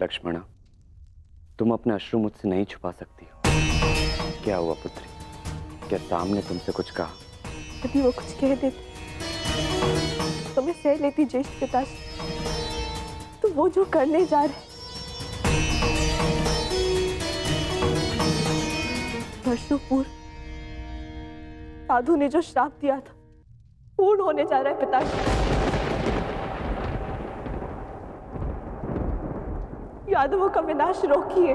लक्ष्मणा, तुम अपने अश्रु मुझसे नहीं छुपा सकती हो। क्या हुआ पुत्री? क्या साम ने तुमसे कुछ कहा? यदि वो कुछ कह देती तो मैं सह लेती ज्येष्ठ पिताश्री। तो वो जो करने जा रहे वर्षों पूर्व साधु ने जो श्राप दिया था पूर्ण होने जा रहा है पिताश्री। यादवों का विनाश रोकिए।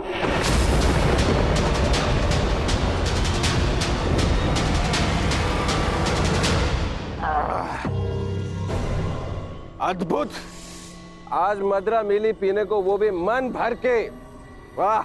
अद्भुत! आज मदरा मिली पीने को, वो भी मन भर के। वाह!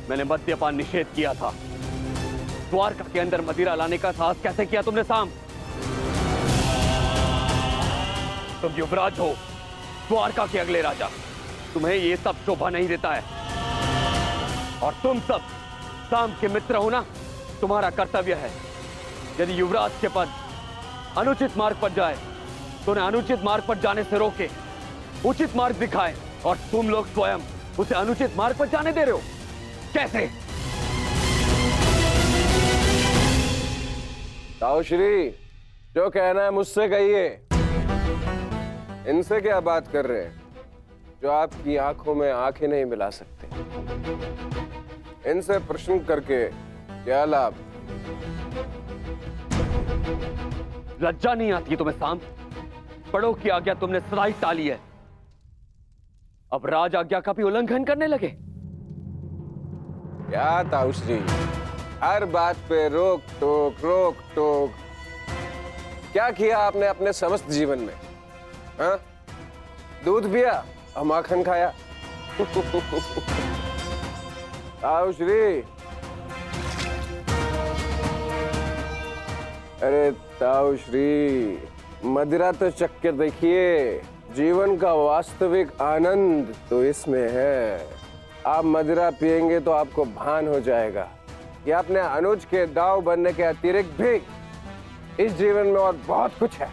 मैंने मद्यपान निषेध किया था। द्वारका के अंदर मदिरा लाने का साहस कैसे किया तुमने साम? तुम युवराज हो, द्वारका के अगले राजा। तुम्हें ये सब शोभा नहीं देता है। और तुम सब साम के मित्र हो ना? तुम्हारा कर्तव्य है, यदि युवराज के पद अनुचित मार्ग पर जाए तो उन्हें अनुचित मार्ग पर जाने से रोके, उचित मार्ग दिखाए। और तुम लोग स्वयं उसे अनुचित मार्ग पर जाने दे रहे हो। कैसे? ताऊश्री, जो कहना है मुझसे कहिए। इनसे क्या बात कर रहे हैं जो आपकी आंखों में आंखें नहीं मिला सकते? इनसे प्रश्न करके क्या लाभ? लज्जा नहीं आती तुम्हें साम? बड़ों की आज्ञा तुमने सदा ही टाली है, अब राज आज्ञा का भी उल्लंघन करने लगे। क्या ताऊश्री, हर बात पे रोक टोक। क्या किया आपने अपने समस्त जीवन में? हाँ? दूध पिया और माखन खाया। ताऊश्री, अरे ताऊश्री, मदिरा तो चक्कर देखिए। जीवन का वास्तविक आनंद तो इसमें है। आप मदिरा पिएंगे तो आपको भान हो जाएगा कि आपने अनुज के दाव बनने के अतिरिक्त भी इस जीवन में और बहुत कुछ है।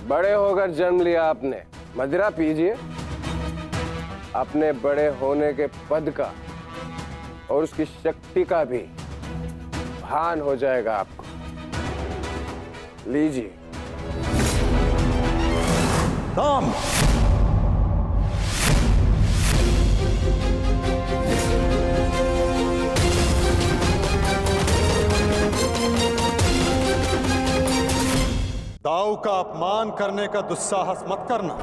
बड़े होकर जन्म लिया आपने, मदिरा पीजिए। अपने बड़े होने के पद का और उसकी शक्ति का भी भान हो जाएगा आपको। लीजिए। साम! दाऊ का अपमान करने का दुस्साहस मत करना।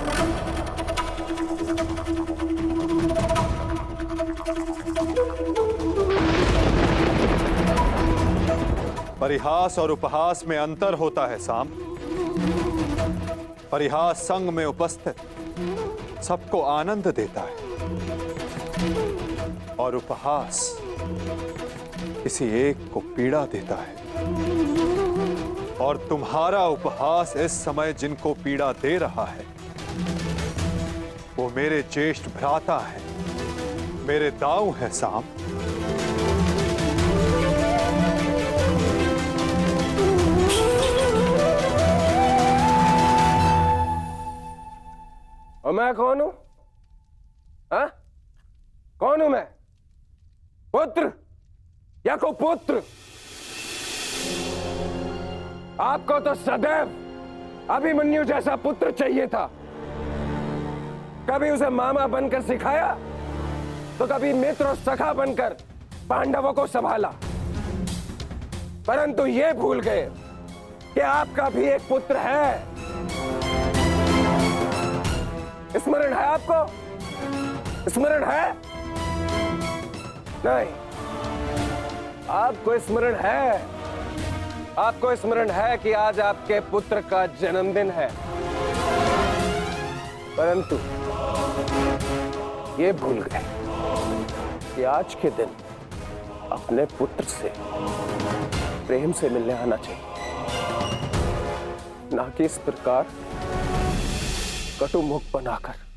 परिहास और उपहास में अंतर होता है साम। परिहास संग में उपस्थित सबको आनंद देता है और उपहास किसी एक को पीड़ा देता है। और तुम्हारा उपहास इस समय जिनको पीड़ा दे रहा है वो मेरे ज्येष्ठ भ्राता है, मेरे दाऊ है साम। और मैं कौन हूं? हाँ? कौन हूं मैं? पुत्र या कुपुत्र? आपको तो सदैव अभिमन्यु जैसा पुत्र चाहिए था। कभी उसे मामा बनकर सिखाया तो कभी मित्र और सखा बनकर पांडवों को संभाला। परंतु ये भूल गए कि आपका भी एक पुत्र है। स्मरण है आपको? स्मरण है? नहीं। आपको स्मरण है? आपको स्मरण है कि आज आपके पुत्र का जन्मदिन है, परंतु ये भूल गए कि आज के दिन अपने पुत्र से प्रेम से मिलने आना चाहिए, ना कि इस प्रकार कटु मुख बनाकर।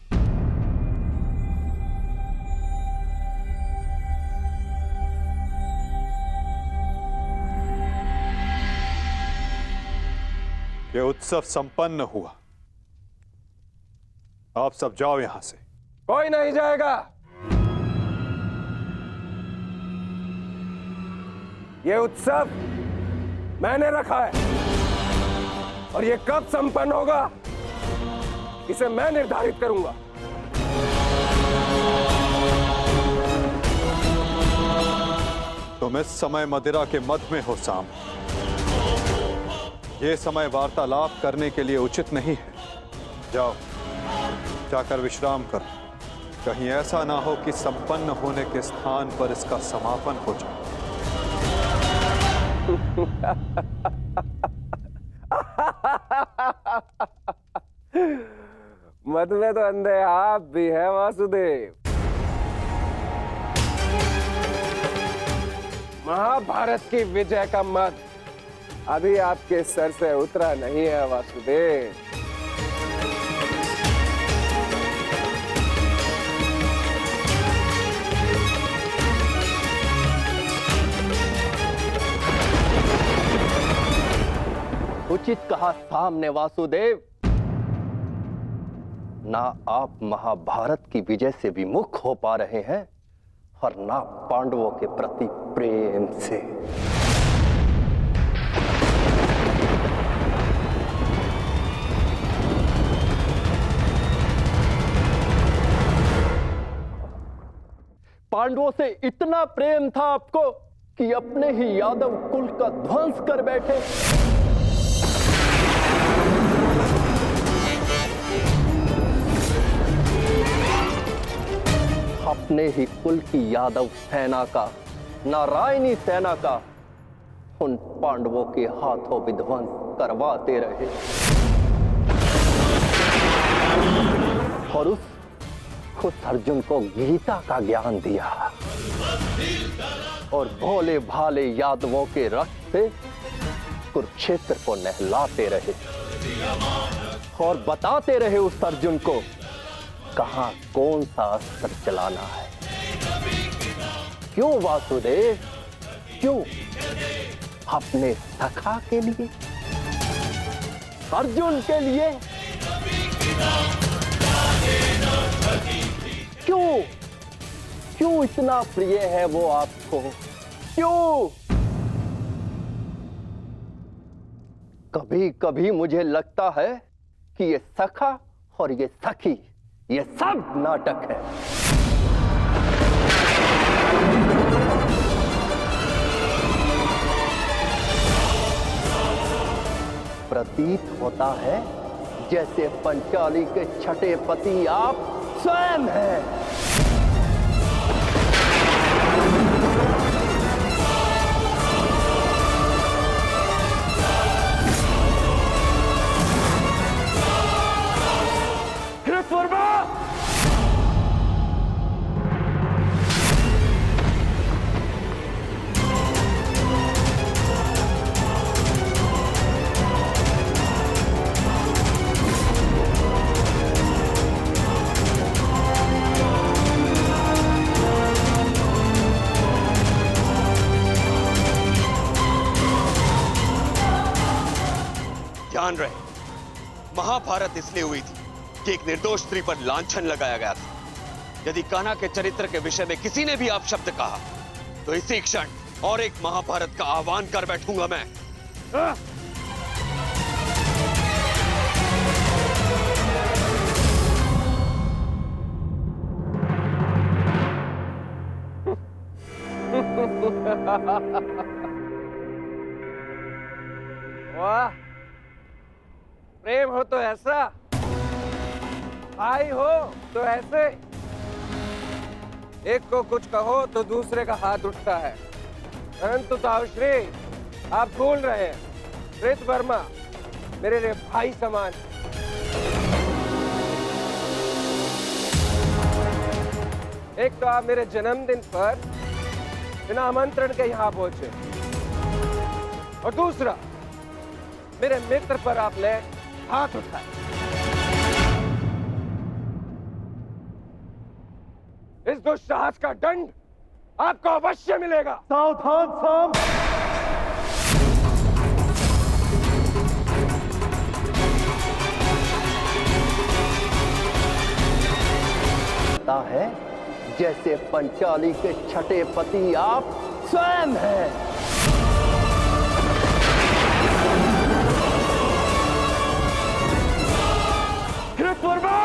यह उत्सव संपन्न हुआ। आप सब जाओ यहां से। कोई नहीं जाएगा। यह उत्सव मैंने रखा है और यह कब संपन्न होगा इसे मैं निर्धारित करूंगा। तुम इस समय मदिरा के मध्य में हो साम। यह समय वार्तालाप करने के लिए उचित नहीं है। जाओ, जाकर विश्राम करो। कहीं ऐसा ना हो कि संपन्न होने के स्थान पर इसका समापन हो जाए। मत में तो अंधे आप भी है वासुदेव। महाभारत की विजय का मत अभी आपके सर से उतरा नहीं है वासुदेव। उचित कहा सामने वासुदेव। ना आप महाभारत की विजय से विमुख हो पा रहे हैं और ना पांडवों के प्रति प्रेम से। पांडवों से इतना प्रेम था आपको कि अपने ही यादव कुल का ध्वंस कर बैठे। अपने ही कुल की यादव सेना का, नारायणी सेना का उन पांडवों के हाथों विध्वंस करवाते रहे और उस अर्जुन को गीता का ज्ञान दिया और भोले भाले यादवों के रक्त से कुरुक्षेत्र को नहलाते रहे और बताते रहे उस अर्जुन को कहां कौन सा अस्त्र चलाना है। क्यों वासुदेव, क्यों? अपने सखा के लिए, अर्जुन के लिए। क्यों क्यों इतना प्रिय है वो आपको? क्यों? कभी कभी मुझे लगता है कि ये सखा और ये सखी ये सब नाटक है। प्रतीत होता है जैसे पंचाली के छठे पति आप स्वयं हैं। ध्यान रहे, महाभारत इसलिए हुई थी कि एक निर्दोष स्त्री पर लांछन लगाया गया था। यदि कान्हा के चरित्र के विषय में किसी ने भी अपशब्द कहा तो इसी क्षण और एक महाभारत का आह्वान कर बैठूंगा मैं। वाह, प्रेम हो तो ऐसा, भाई हो तो ऐसे। एक को कुछ कहो तो दूसरे का हाथ उठता है। परंतु ताउश्री, आप भूल रहे हैं, कृतवर्मा मेरे लिए भाई समान। एक तो आप मेरे जन्मदिन पर बिना आमंत्रण के यहां पहुंचे और दूसरा मेरे मित्र पर आपने हाथ उठाया। दुष्ट साहस का दंड आपको अवश्य मिलेगा। सावधान साम। लगता है जैसे पंचाली के छठे पति आप स्वयं हैं। कृतवर्मा!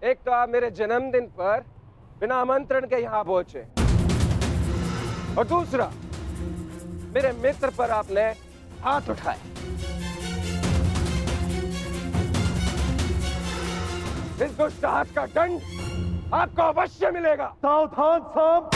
एक तो आप मेरे जन्मदिन पर बिना आमंत्रण के यहां पहुंचे, और दूसरा मेरे मित्र पर आपने हाथ उठाए। इस दुष्ट साहस का दंड आपको अवश्य मिलेगा। सावधान साम।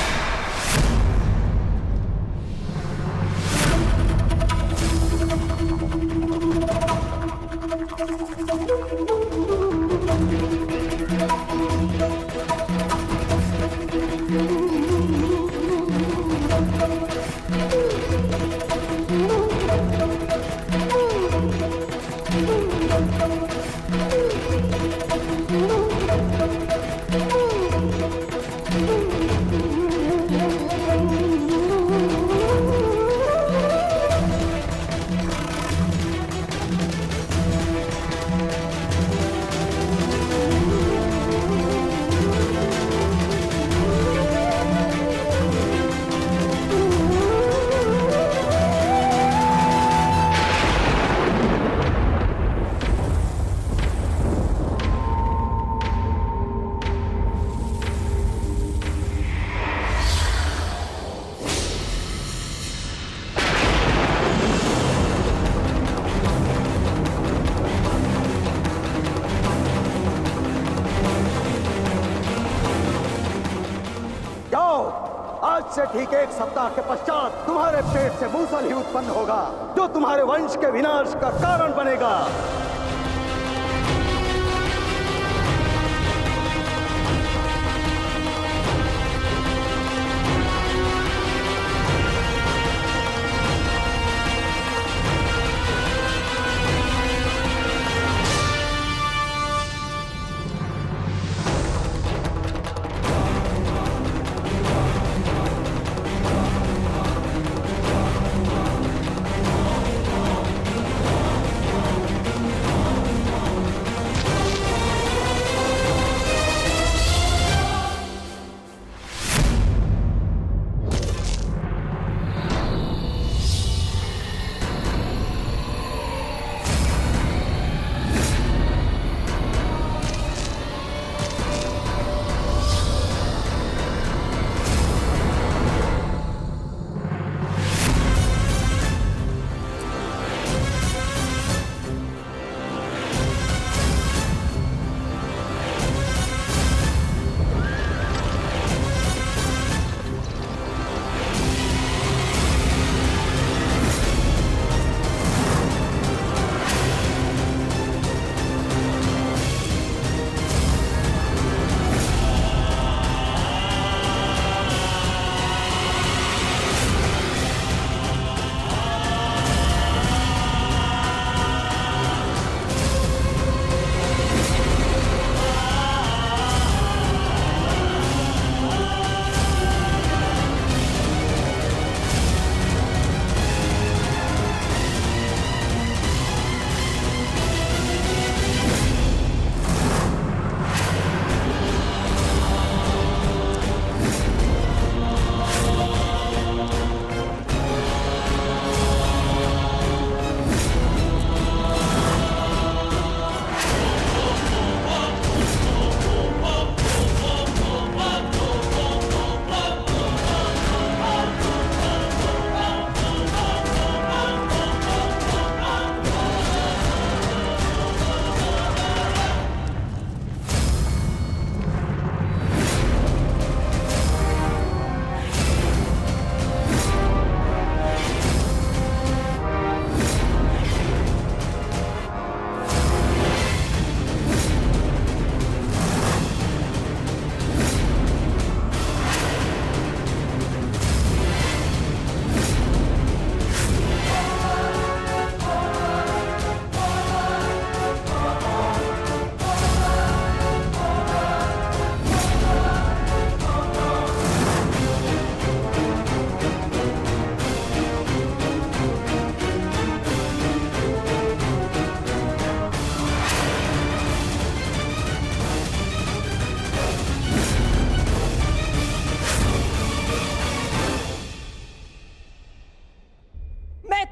आज से ठीक 1 सप्ताह के पश्चात तुम्हारे पेट से मूसल ही उत्पन्न होगा, जो तुम्हारे वंश के विनाश का कारण बनेगा।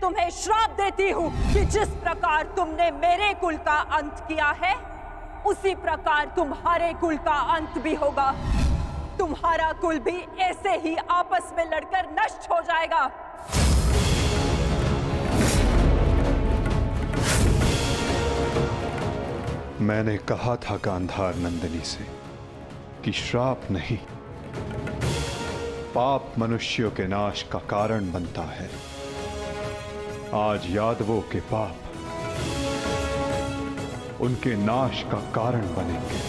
तुम्हें श्राप देती हूँ कि जिस प्रकार तुमने मेरे कुल का अंत किया है, उसी प्रकार तुम्हारे कुल का अंत भी होगा। तुम्हारा कुल भी ऐसे ही आपस में लड़कर नष्ट हो जाएगा। मैंने कहा था गांधार नंदिनी से कि श्राप नहीं, पाप मनुष्यों के नाश का कारण बनता है। आज यादवों के पाप उनके नाश का कारण बनेंगे।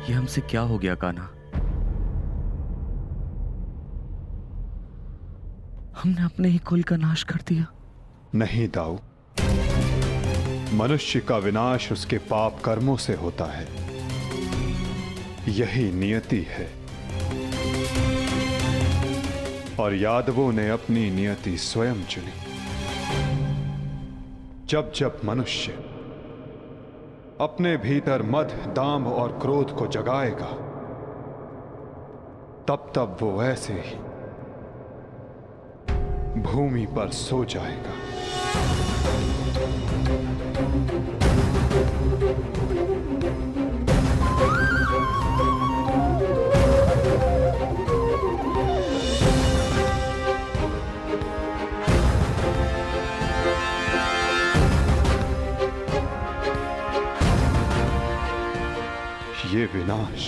ये हमसे क्या हो गया कान्हा? हमने अपने ही कुल का नाश कर दिया। नहीं दाऊ, मनुष्य का विनाश उसके पाप कर्मों से होता है। यही नियति है और यादवों ने अपनी नियति स्वयं चुनी। जब जब मनुष्य अपने भीतर मद, दांभ और क्रोध को जगाएगा, तब तब वो ऐसे ही भूमि पर सो जाएगा। ये विनाश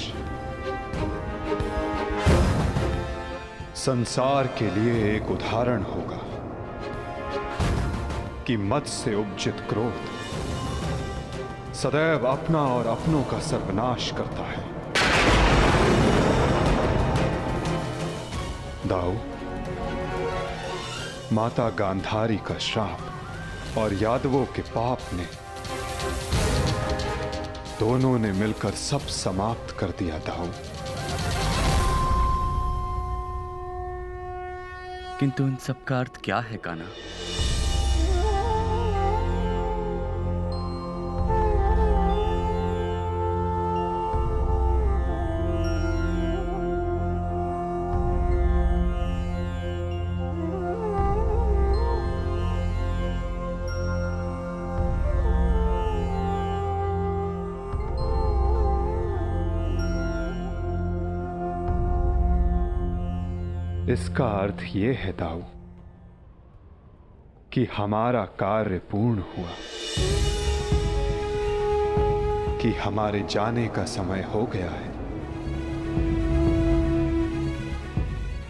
संसार के लिए एक उदाहरण होगा कि मत से उपजित क्रोध सदैव अपना और अपनों का सर्वनाश करता है। दाऊ, माता गांधारी का श्राप और यादवों के पाप ने दोनों ने मिलकर सब समाप्त कर दिया। दाऊ, किंतु इन सब का अर्थ क्या है कान्हा? इसका अर्थ यह है दाऊ कि हमारा कार्य पूर्ण हुआ, कि हमारे जाने का समय हो गया है।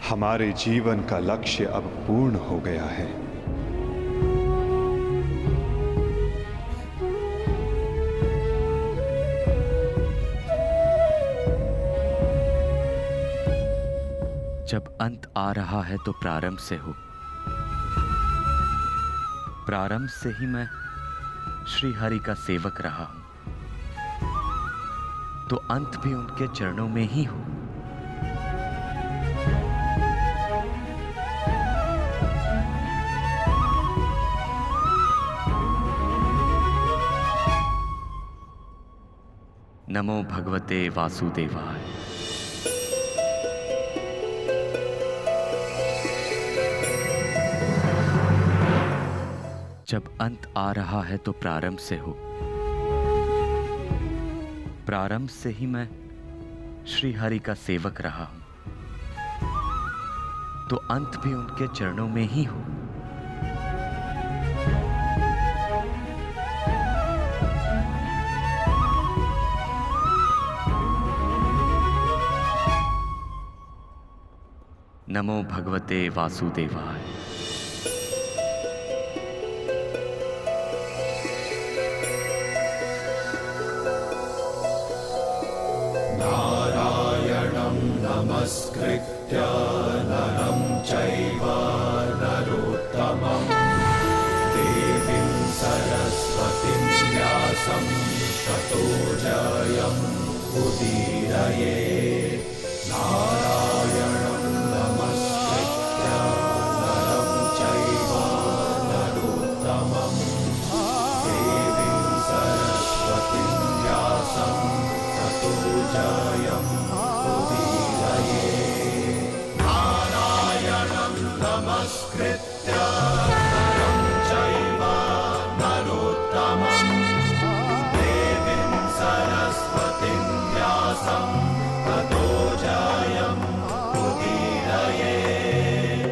हमारे जीवन का लक्ष्य अब पूर्ण हो गया है। जब अंत आ रहा है तो प्रारंभ से हो। प्रारंभ से ही मैं श्री हरि का सेवक रहा हूं, तो अंत भी उनके चरणों में ही हो। नमो भगवते वासुदेवाय। जब अंत आ रहा है तो प्रारंभ से हो। प्रारंभ से ही मैं श्री हरि का सेवक रहा हूं, तो अंत भी उनके चरणों में ही हो। नमो भगवते वासुदेवाय। नमस्कृत्य नरं चैव नरोत्तमं देवीं सरस्वतीं व्यासं ततो जयम् उदीरयेत्। नारायणं नमस्कृत्य नरं चैव नरोत्तमं देवीं सरस्वतीं व्यासं ततो जयम् नमस्कृत्य नरं चैव नरोत्तमं देवीं सरस्वतीं व्यासं ततो जयम् उदीरयेत्।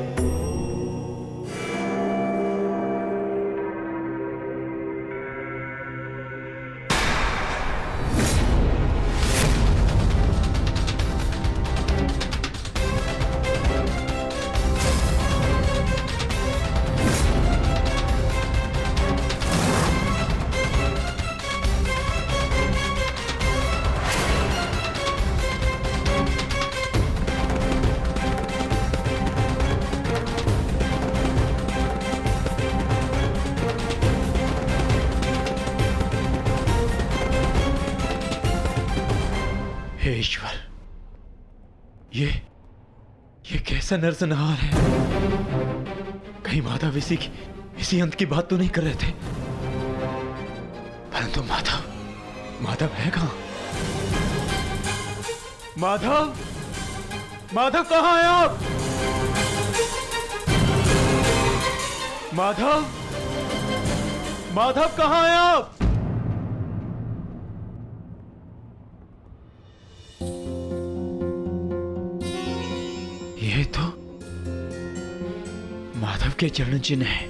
हे ईश्वर, ये कैसा नरसंहार है? कहीं माधव इसी अंत की बात तो नहीं कर रहे थे? परंतु माधव है कहां? माधव कहां है आप? माधव कहां है आप? ये तो माधव के चरण चिन्ह है।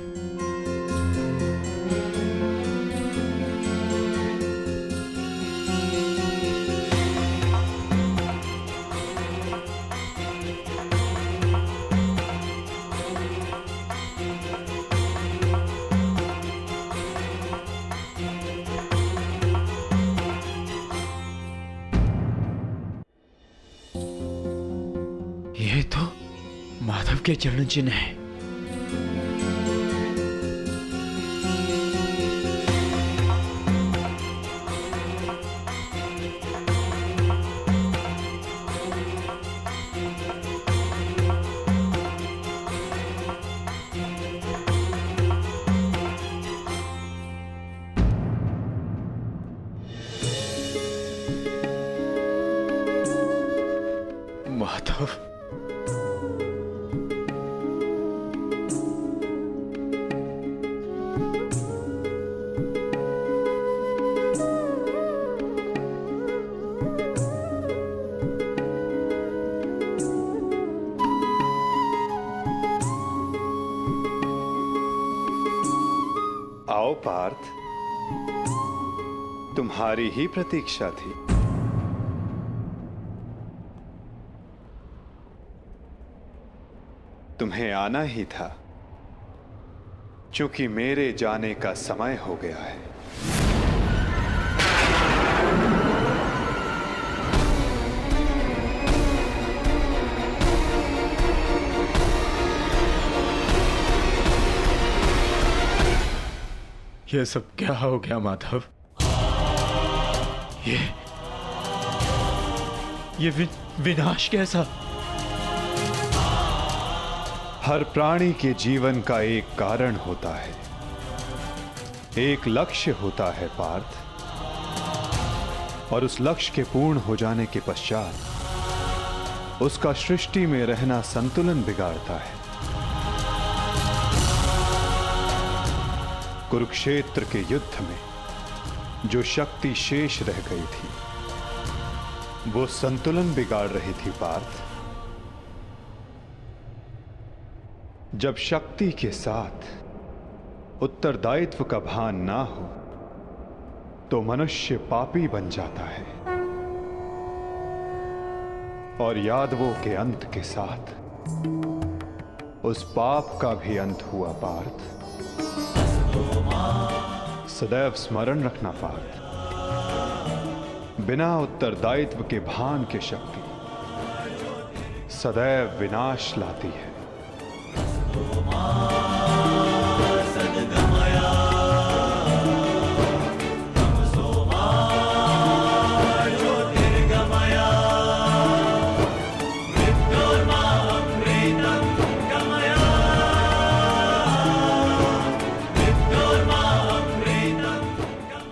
ये तो माधव के चरण चिन्ह है। माधव, आओ पार्थ, तुम्हारी ही प्रतीक्षा थी। तुम्हें आना ही था, क्योंकि मेरे जाने का समय हो गया है। ये सब क्या हो गया माधव? ये विनाश कैसा? हर प्राणी के जीवन का एक कारण होता है, एक लक्ष्य होता है पार्थ, और उस लक्ष्य के पूर्ण हो जाने के पश्चात उसका सृष्टि में रहना संतुलन बिगाड़ता है। कुरुक्षेत्र के युद्ध में जो शक्ति शेष रह गई थी वो संतुलन बिगाड़ रही थी पार्थ। जब शक्ति के साथ उत्तरदायित्व का भान ना हो तो मनुष्य पापी बन जाता है, और यादवों के अंत के साथ उस पाप का भी अंत हुआ पार्थ। सदैव स्मरण रखना पार्थ, बिना उत्तरदायित्व के भान की शक्ति सदैव विनाश लाती है।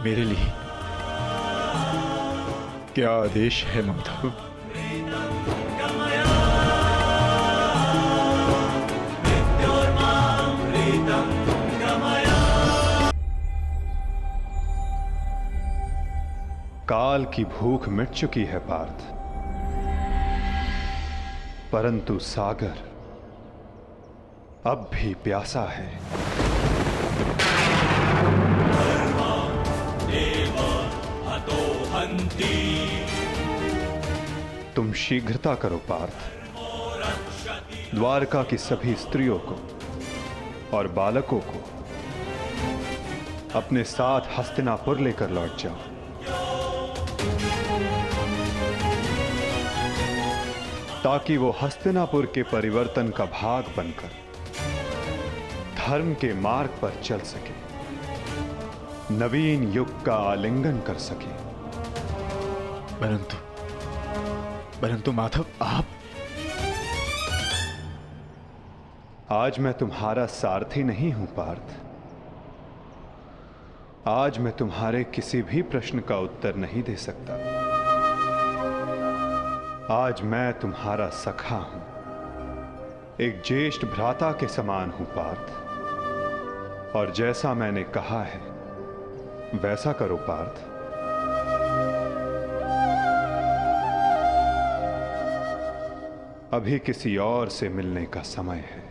मेरे लिए क्या आदेश है माधव? काल की भूख मिट चुकी है पार्थ, परंतु सागर अब भी प्यासा है। तुम शीघ्रता करो पार्थ, द्वारका की सभी स्त्रियों को और बालकों को अपने साथ हस्तिनापुर लेकर लौट जाओ। ताकि वो हस्तिनापुर के परिवर्तन का भाग बनकर धर्म के मार्ग पर चल सके, नवीन युग का आलिंगन कर सके। परंतु माधव, आप? आज मैं तुम्हारा सारथी नहीं हूं पार्थ। आज मैं तुम्हारे किसी भी प्रश्न का उत्तर नहीं दे सकता। आज मैं तुम्हारा सखा हूं, एक ज्येष्ठ भ्राता के समान हूं पार्थ, और जैसा मैंने कहा है वैसा करो पार्थ। अभी किसी और से मिलने का समय है।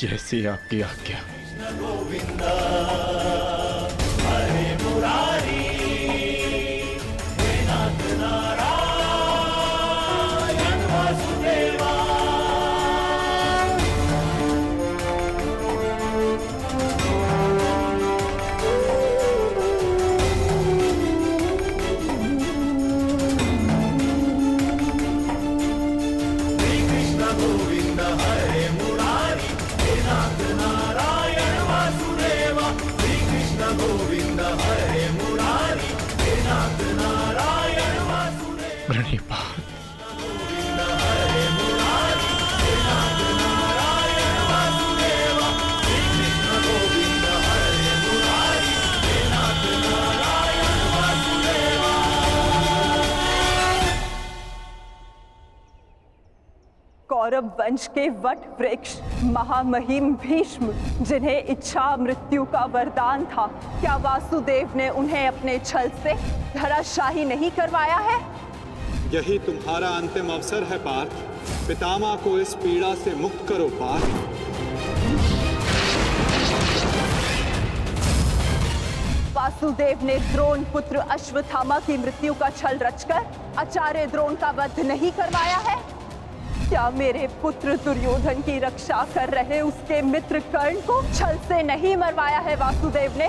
जैसी आपकी आज्ञा। प्रणिपात। कौरव वंश के वट वृक्ष महामहिम भीष्म, जिन्हें इच्छा मृत्यु का वरदान था, क्या वासुदेव ने उन्हें अपने छल से धराशाही नहीं करवाया है? यही तुम्हारा अंतिम अवसर है पार्थ। पितामह को इस पीड़ा से मुक्त करो पार्थ। वासुदेव ने द्रोण पुत्र अश्वत्थामा की मृत्यु का छल रचकर आचार्य द्रोण का वध नहीं करवाया है? क्या मेरे पुत्र दुर्योधन की रक्षा कर रहे उसके मित्र कर्ण को छल से नहीं मरवाया है वासुदेव ने?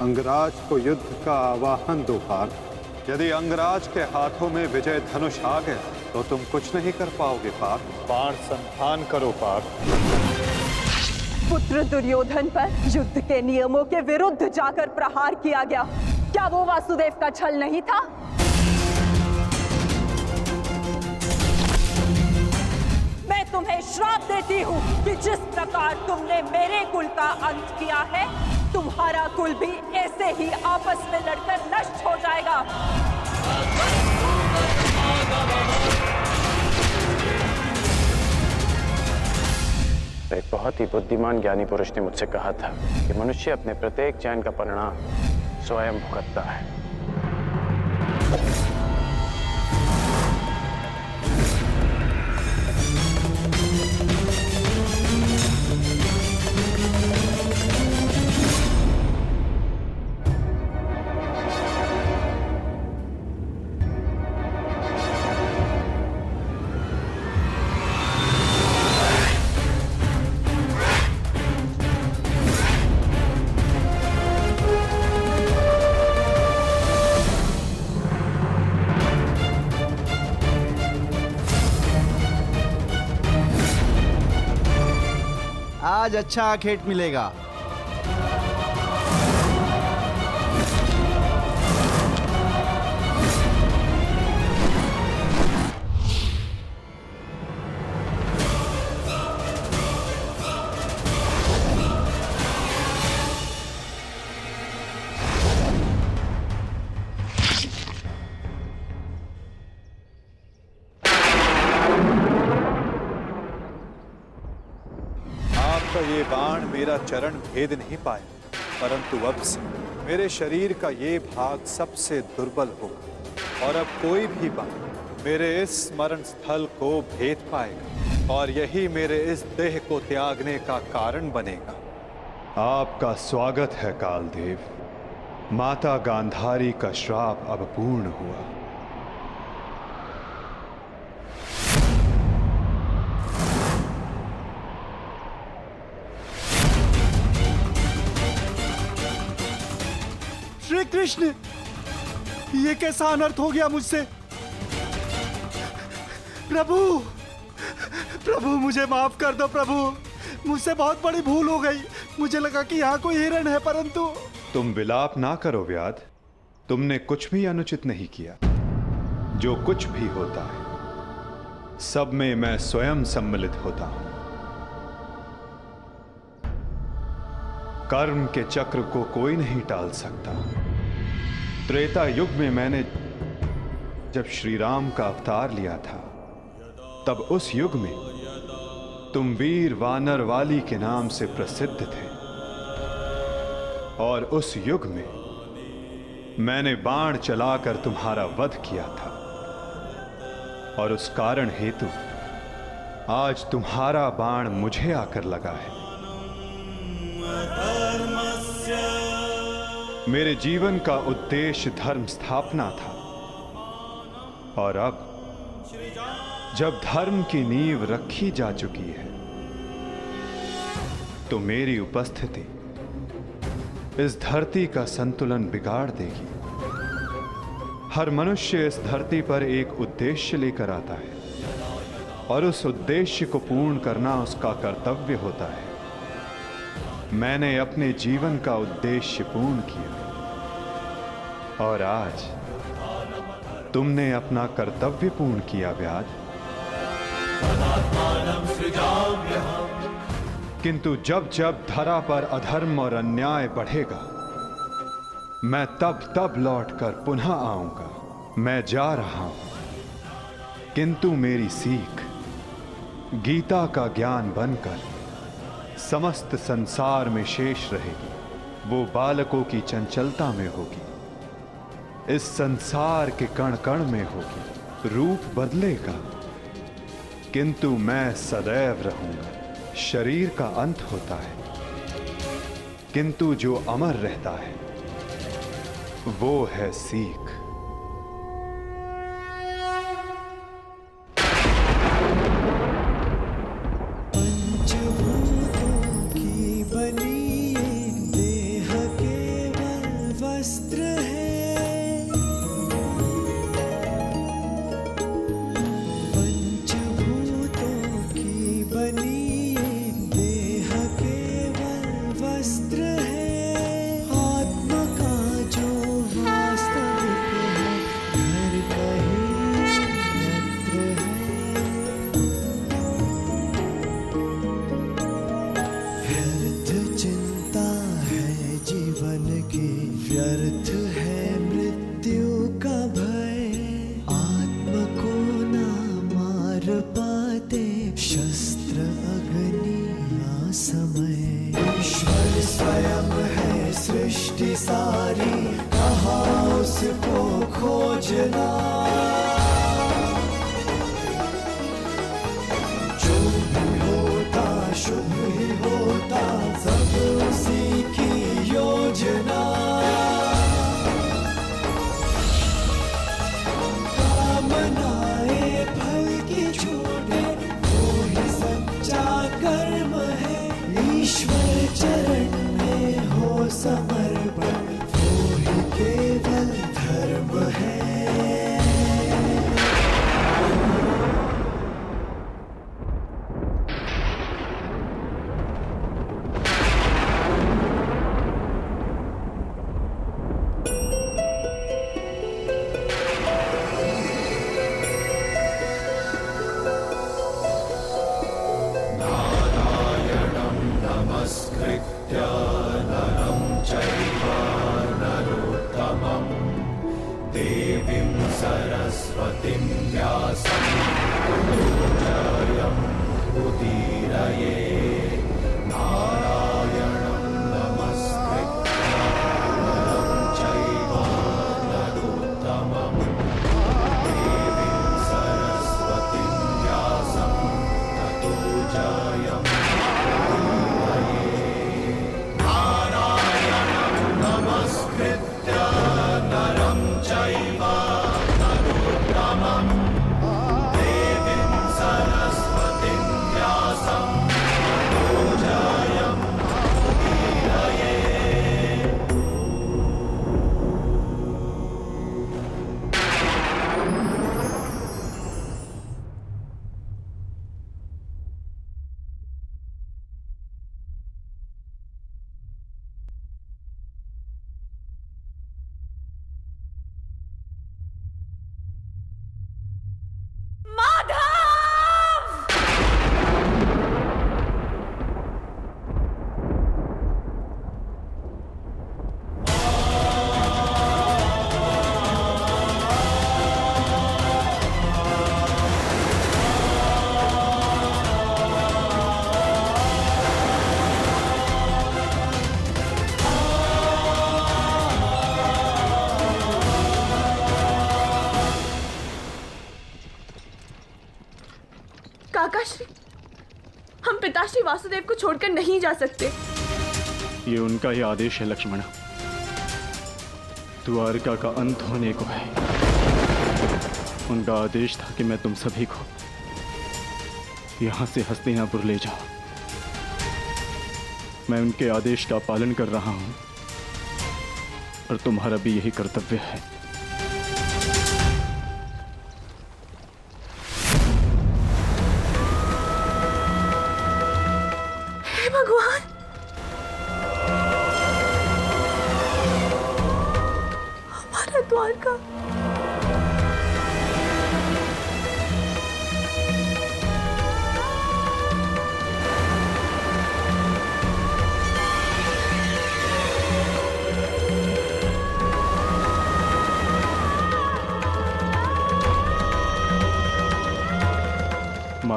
अंगराज को युद्ध का आवाहन दो पार्थ। यदि अंगराज के हाथों में विजय धनुष आ गया तो तुम कुछ नहीं कर पाओगे पार्थ। बाण संधान करो पार्थ। पुत्र दुर्योधन पर युद्ध के नियमों के विरुद्ध जाकर प्रहार किया गया, क्या वो वासुदेव का छल नहीं था? मैं तुम्हें श्राप देती हूँ कि जिस प्रकार तुमने मेरे कुल का अंत किया है, तुम्हारा कुल भी ऐसे ही आपस में लड़कर नष्ट हो जाएगा। एक बहुत ही बुद्धिमान ज्ञानी पुरुष ने मुझसे कहा था कि मनुष्य अपने प्रत्येक चयन का परिणाम स्वयं भुगतता है। आज अच्छा आखेट मिलेगा। ये बाण मेरा चरण भेद नहीं पाया, परंतु अब से मेरे शरीर का ये भाग सबसे दुर्बल होगा और अब कोई भी बाण मेरे इस स्मरण स्थल को भेद पाएगा और यही मेरे इस देह को त्यागने का कारण बनेगा। आपका स्वागत है कालदेव। माता गांधारी का श्राप अब पूर्ण हुआ। श्री कृष्ण, ये कैसा अनर्थ हो गया मुझसे? प्रभु, प्रभु मुझे माफ कर दो प्रभु, मुझसे बहुत बड़ी भूल हो गई। मुझे लगा कि यहाँ कोई हिरण है, परंतु। तुम विलाप ना करो व्याध, तुमने कुछ भी अनुचित नहीं किया। जो कुछ भी होता है सब में मैं स्वयं सम्मिलित होता हूं। कर्म के चक्र को कोई नहीं टाल सकता। त्रेता युग में मैंने जब श्री राम का अवतार लिया था, तब उस युग में तुम वीर वानर वाली के नाम से प्रसिद्ध थे और उस युग में मैंने बाण चलाकर तुम्हारा वध किया था और उस कारण हेतु आज तुम्हारा बाण मुझे आकर लगा है। मेरे जीवन का उद्देश्य धर्म स्थापना था और अब जब धर्म की नींव रखी जा चुकी है तो मेरी उपस्थिति इस धरती का संतुलन बिगाड़ देगी। हर मनुष्य इस धरती पर एक उद्देश्य लेकर आता है और उस उद्देश्य को पूर्ण करना उसका कर्तव्य होता है। मैंने अपने जीवन का उद्देश्य पूर्ण किया और आज तुमने अपना कर्तव्य पूर्ण किया व्याध, किंतु जब जब धरा पर अधर्म और अन्याय बढ़ेगा, मैं तब तब लौटकर पुनः आऊंगा। मैं जा रहा हूं, किंतु मेरी सीख गीता का ज्ञान बनकर समस्त संसार में शेष रहेगी। वो बालकों की चंचलता में होगी, इस संसार के कण कण में होगी। रूप बदलेगा, किंतु मैं सदैव रहूंगा। शरीर का अंत होता है, किंतु जो अमर रहता है वो है सीख। काकाश्री, हम पिताश्री वासुदेव को छोड़कर नहीं जा सकते। ये उनका ही आदेश है लक्ष्मणा। द्वारका का अंत होने को है। उनका आदेश था कि मैं तुम सभी को यहां से हस्तिनापुर ले जाऊं। मैं उनके आदेश का पालन कर रहा हूं और तुम्हारा भी यही कर्तव्य है। हे भगवान, हमारा द्वारका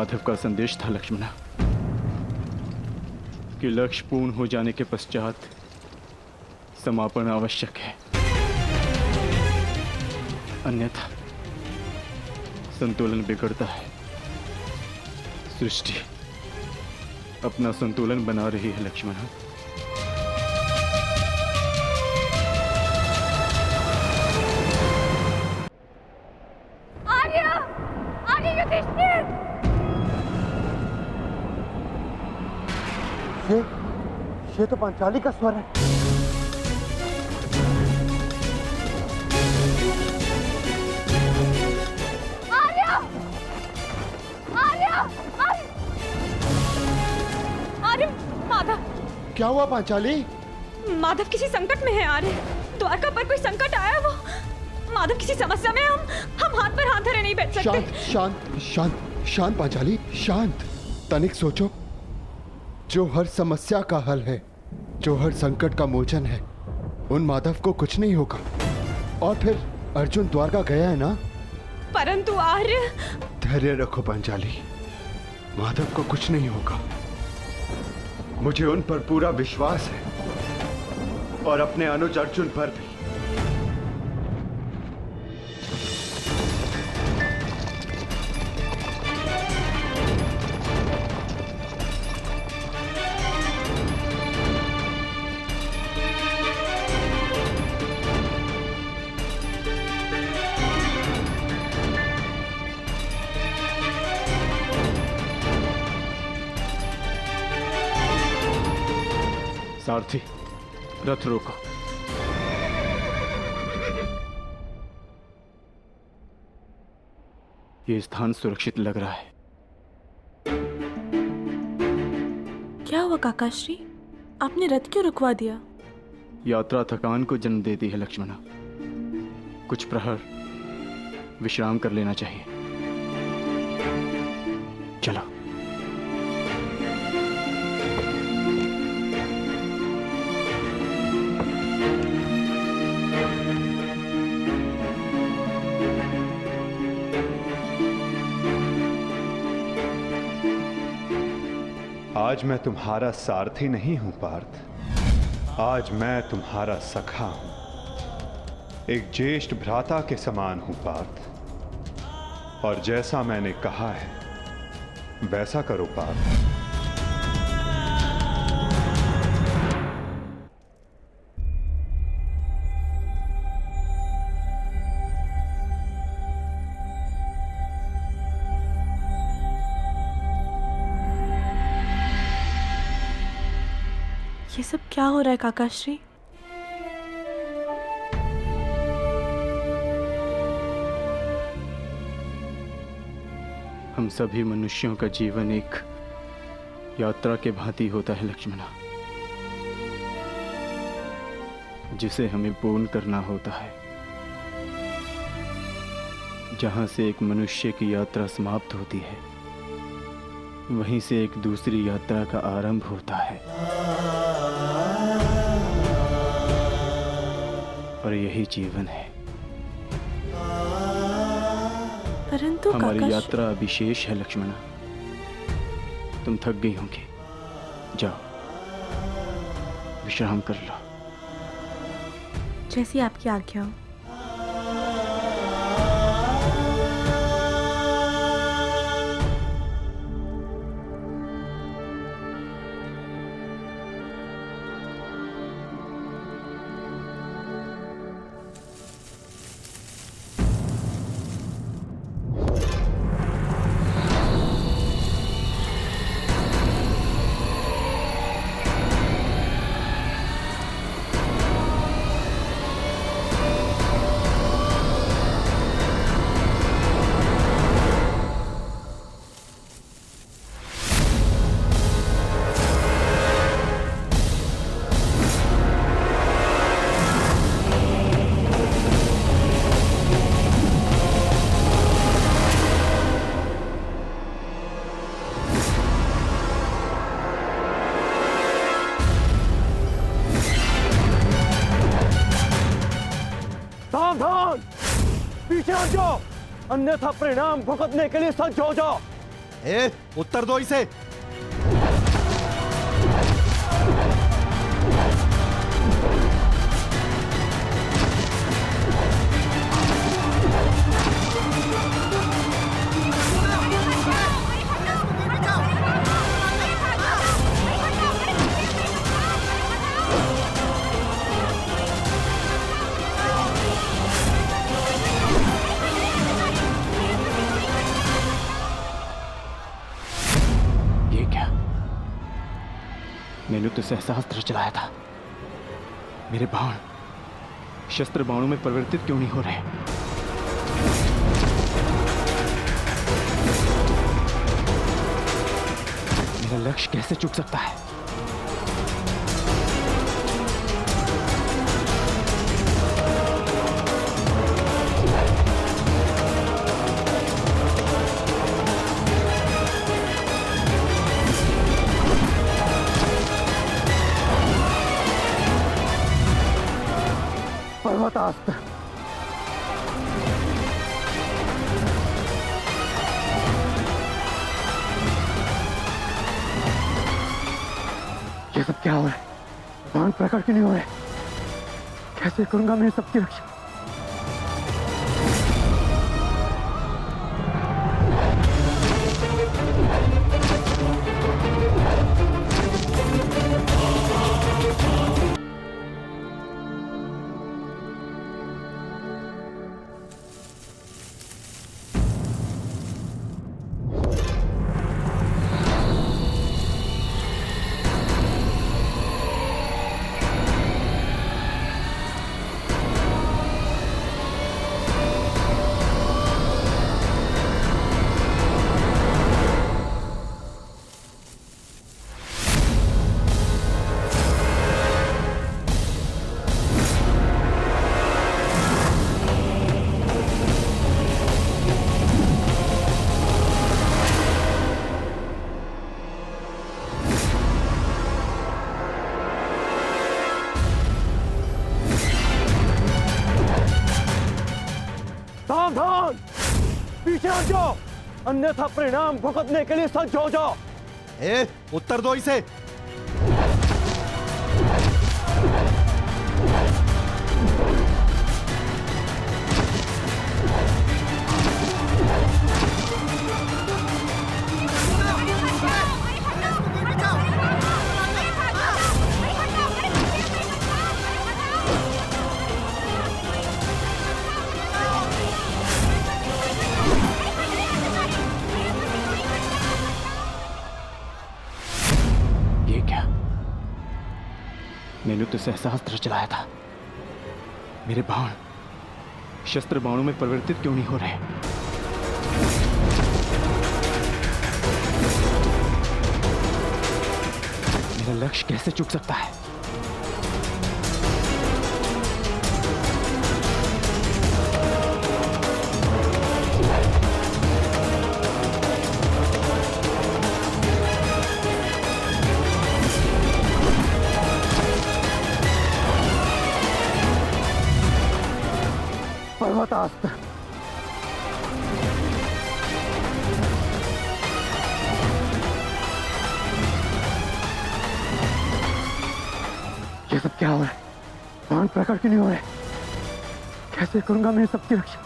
माधव का संदेश था लक्ष्मणा कि लक्ष्य पूर्ण हो जाने के पश्चात समापन आवश्यक है, अन्यथा संतुलन बिगड़ता है। सृष्टि अपना संतुलन बना रही है लक्ष्मणा। आर्य! आर्य युधिष्ठिर! ये तो पांचाली का स्वर है। आर्य! आर्य! आर्य! माधव! क्या हुआ पांचाली? माधव किसी संकट में है आर्य। द्वारका पर कोई संकट आया वो। माधव किसी समस्या में, हम हाथ पर हाथ धरे नहीं बैठ सकते। शांत शांत शांत शांत पांचाली, शांत। तनिक सोचो, जो हर समस्या का हल है, जो हर संकट का मोचन है, उन माधव को कुछ नहीं होगा। और फिर अर्जुन द्वारका गया है ना। परंतु आर्य। धैर्य रखो पांचाली, माधव को कुछ नहीं होगा। मुझे उन पर पूरा विश्वास है और अपने अनुज अर्जुन पर भी। सारथी, रथ रोको। ये स्थान सुरक्षित लग रहा है। क्या हुआ काकाश्री? आपने रथ क्यों रुकवा दिया? यात्रा थकान को जन्म देती है लक्ष्मणा। कुछ प्रहर विश्राम कर लेना चाहिए। चलो। आज मैं तुम्हारा सारथी नहीं हूं पार्थ, आज मैं तुम्हारा सखा हूं। एक ज्येष्ठ भ्राता के समान हूं पार्थ, और जैसा मैंने कहा है वैसा करो पार्थ। ये सब क्या हो रहा है काकाश्री? हम सभी मनुष्यों का जीवन एक यात्रा के भांति होता है लक्ष्मणा, जिसे हमें पूर्ण करना होता है। जहां से एक मनुष्य की यात्रा समाप्त होती है, वहीं से एक दूसरी यात्रा का आरंभ होता है। और यही जीवन है। परंतु हमारी यात्रा अभी शेष है लक्ष्मणा। तुम थक गई होंगी, जाओ विश्राम कर लो। जैसी आपकी आज्ञा हो। सावधान! पीछे हट जाओ, अन्यथा परिणाम भुगतने के लिए सज्ज हो जाओ। उत्तर दो इसे। मैंने तो सहस्त्र चलाया था। मेरे बाण शस्त्र बाणों में परिवर्तित क्यों नहीं हो रहे? मेरा लक्ष्य कैसे चूक सकता है? पर्वतास्त्र। ये सब क्या हो रहा है? बाण प्रकट क्यों नहीं हो रहे? कैसे करूंगा मैं सबकी रक्षा? सावधान, पीछे हट जाओ, अन्यथा परिणाम भुगतने के लिए सज्ज हो जाओ। उत्तर दो इसे। मैंने तो सहस्त्र चलाया था। मेरे बाण शस्त्र बाणों में परिवर्तित क्यों नहीं हो रहे? मेरा लक्ष्य कैसे चूक सकता है? पर्वतास्त्र। ये सब क्या हो रहा है? बाण प्रकट क्यों नहीं हो रहे? कैसे करूंगा मैं सबकी रक्षा?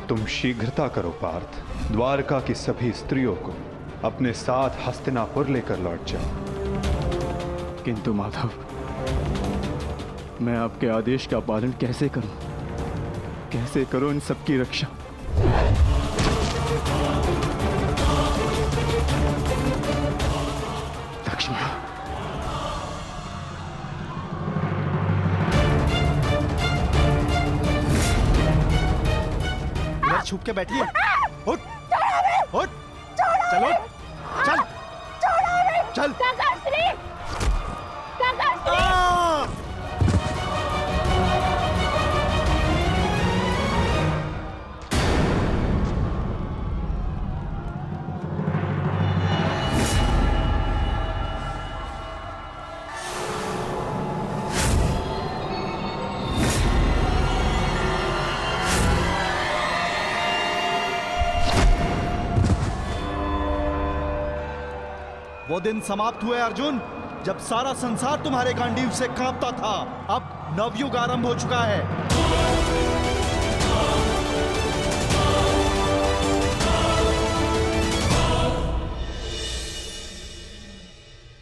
तुम शीघ्रता करो पार्थ, द्वारका की सभी स्त्रियों को अपने साथ हस्तिनापुर लेकर लौट जाओ। किंतु माधव, मैं आपके आदेश का पालन कैसे करूं? कैसे करूं इन सबकी रक्षा? लक्ष्मण, इधर छुप के बैठिए। उठ, उठ, चलो, चल, चल। वो दिन समाप्त हुए अर्जुन, जब सारा संसार तुम्हारे गांडीव से कांपता था। अब नवयुग आरंभ हो चुका है।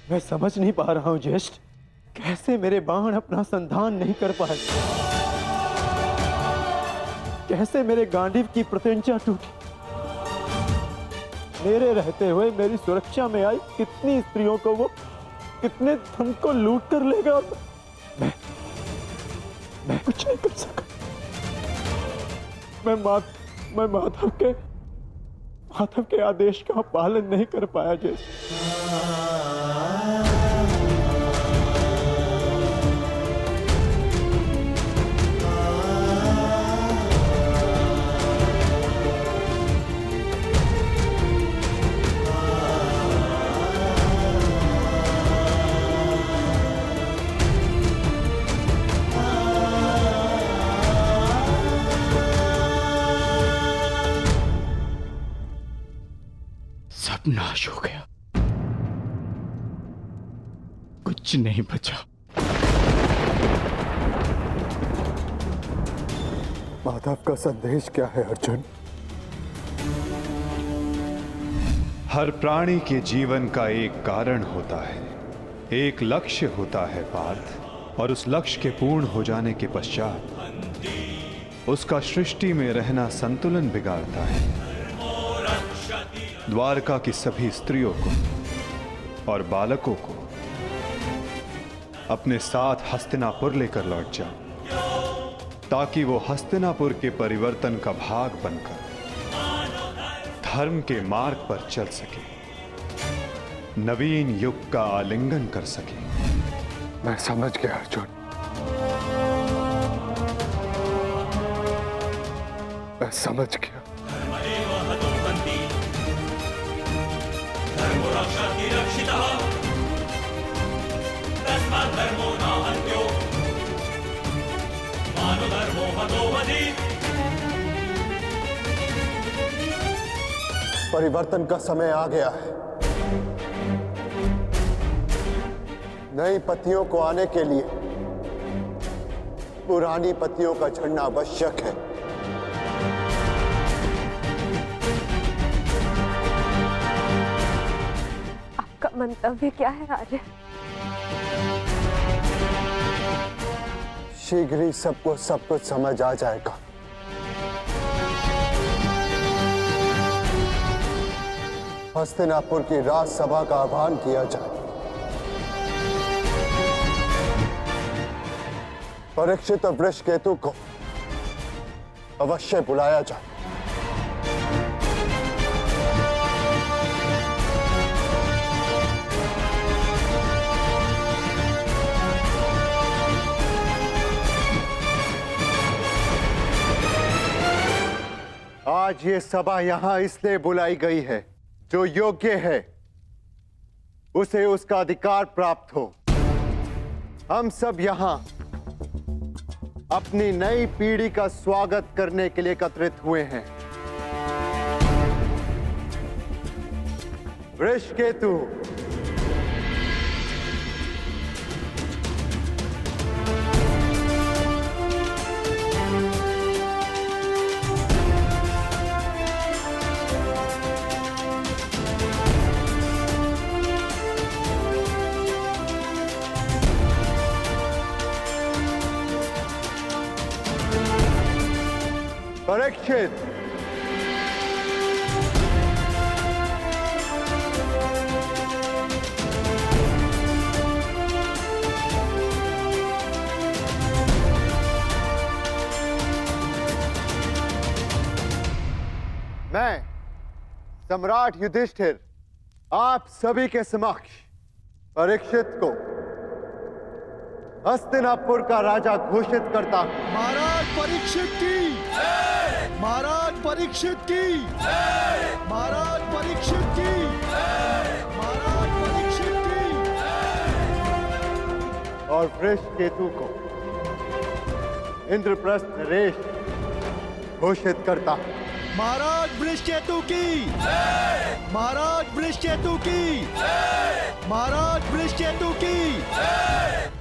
मैं समझ नहीं पा रहा हूं ज्येष्ठ, कैसे मेरे बाण अपना संधान नहीं कर पाए, कैसे मेरे गांडीव की प्रत्यंचा टूटी। मेरे रहते हुए मेरी सुरक्षा में आई कितनी स्त्रियों को वो कितने धन को लूट कर ले गया। मैं कुछ नहीं कर सका। मैं माधव के आदेश का पालन नहीं कर पाया जैसे। नाश हो गया, कुछ नहीं बचा। माधव का संदेश क्या है अर्जुन? हर प्राणी के जीवन का एक कारण होता है, एक लक्ष्य होता है पार्थ, और उस लक्ष्य के पूर्ण हो जाने के पश्चात उसका सृष्टि में रहना संतुलन बिगाड़ता है। द्वारका की सभी स्त्रियों को और बालकों को अपने साथ हस्तिनापुर लेकर लौट जाओ, ताकि वो हस्तिनापुर के परिवर्तन का भाग बनकर धर्म के मार्ग पर चल सके, नवीन युग का आलिंगन कर सके। मैं समझ गया अर्जुन, मैं समझ गया। परिवर्तन का समय आ गया है। नई पत्तियों को आने के लिए पुरानी पत्तियों का झड़ना आवश्यक है। आपका मंतव्य क्या है आर्य? शीघ्र ही सबको सब कुछ समझ आ जाएगा। हस्तिनापुर की राजसभा का आह्वान किया जाए। परीक्षित और वृषकेतु को अवश्य बुलाया जाए। आज ये सभा यहां इसलिए बुलाई गई है, जो योग्य है उसे उसका अधिकार प्राप्त हो। हम सब यहां अपनी नई पीढ़ी का स्वागत करने के लिए एकत्रित हुए हैं। वृषकेतु, परीक्षित, मैं सम्राट युधिष्ठिर आप सभी के समक्ष परीक्षित को हस्तिनापुर का राजा घोषित करता हूं। महाराज परीक्षित की, महाराज परीक्षित की, महाराज परीक्षित की, महाराज परीक्षित की। और वृषकेतु को इंद्रप्रस्थ नरेश घोषित करता हूं। महाराज वृषकेतु की, महाराज वृषकेतु की, महाराज वृषकेतु की,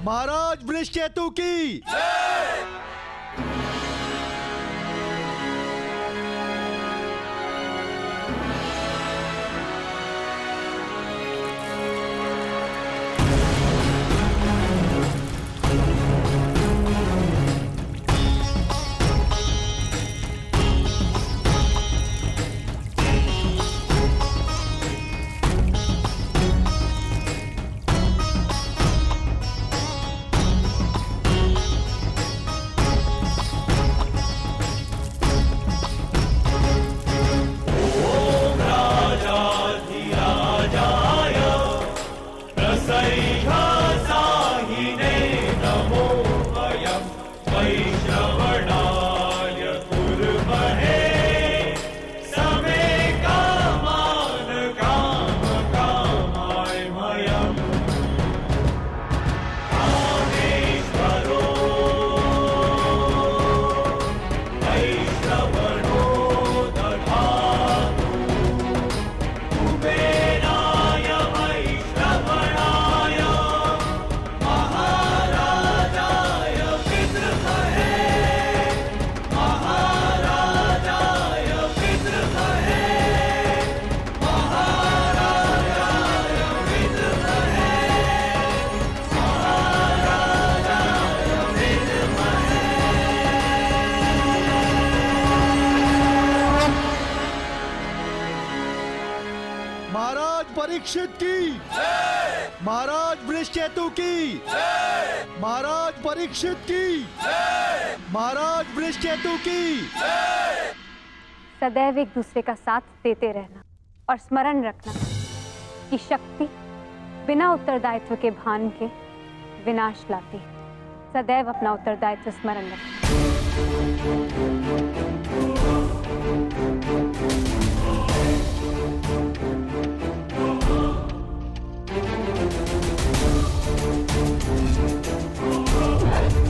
महाराज वृषकेतु की। परीक्षित की, महाराज वृषकेतु की, महाराज परीक्षित की, महाराज वृषकेतु की। सदैव एक दूसरे का साथ देते रहना और स्मरण रखना कि शक्ति बिना उत्तरदायित्व के भान के विनाश लाती है। सदैव अपना उत्तरदायित्व स्मरण रखना।